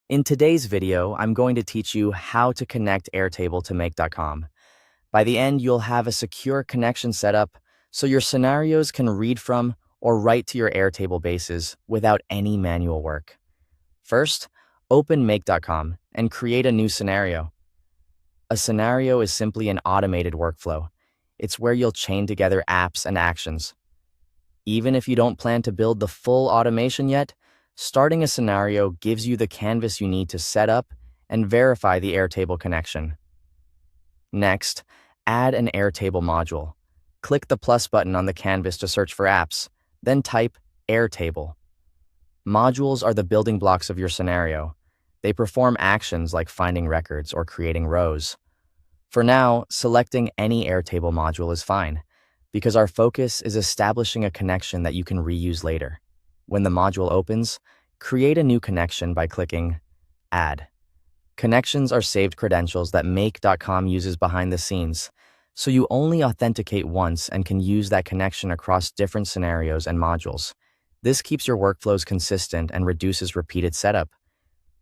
In today's video, I'm going to teach you how to connect Airtable to Make.com. By the end, you'll have a secure connection set up so your scenarios can read from or write to your Airtable bases without any manual work. First, open Make.com and create a new scenario. A scenario is simply an automated workflow. It's where you'll chain together apps and actions. Even if you don't plan to build the full automation yet, starting a scenario gives you the canvas you need to set up and verify the Airtable connection. Next, add an Airtable module. Click the plus button on the canvas to search for apps, then type Airtable. Modules are the building blocks of your scenario. They perform actions like finding records or creating rows. For now, selecting any Airtable module is fine, because our focus is establishing a connection that you can reuse later. When the module opens, create a new connection by clicking Add. Connections are saved credentials that Make.com uses behind the scenes, so you only authenticate once and can use that connection across different scenarios and modules. This keeps your workflows consistent and reduces repeated setup.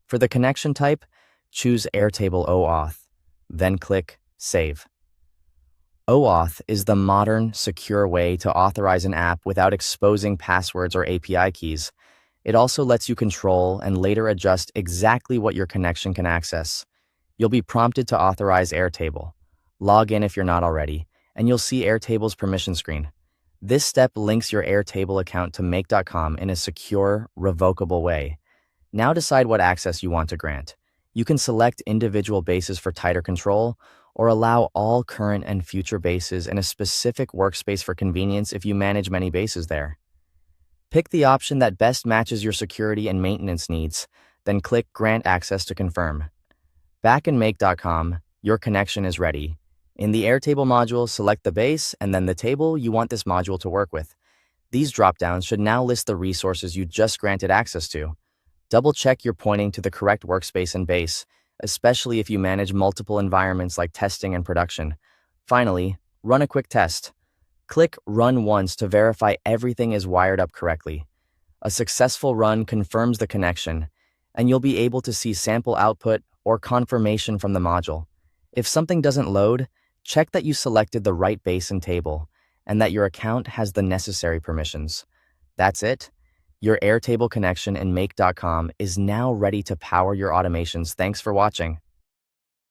For the connection type, choose Airtable OAuth, then click Save. OAuth is the modern, secure way to authorize an app without exposing passwords or API keys. It also lets you control and later adjust exactly what your connection can access. You'll be prompted to authorize Airtable. Log in if you're not already, and you'll see Airtable's permission screen. This step links your Airtable account to Make.com in a secure, revocable way. Now decide what access you want to grant. You can select individual bases for tighter control, or allow all current and future bases in a specific workspace for convenience if you manage many bases there. Pick the option that best matches your security and maintenance needs, then click Grant Access to confirm. Back in Make.com, your connection is ready. In the Airtable module, select the base and then the table you want this module to work with. These dropdowns should now list the resources you just granted access to. Double-check you're pointing to the correct workspace and base, especially if you manage multiple environments like testing and production. Finally, run a quick test. Click Run once to verify everything is wired up correctly. A successful run confirms the connection, and you'll be able to see sample output or confirmation from the module. If something doesn't load, check that you selected the right base and table, and that your account has the necessary permissions. That's it. Your Airtable connection in Make.com is now ready to power your automations. Thanks for watching.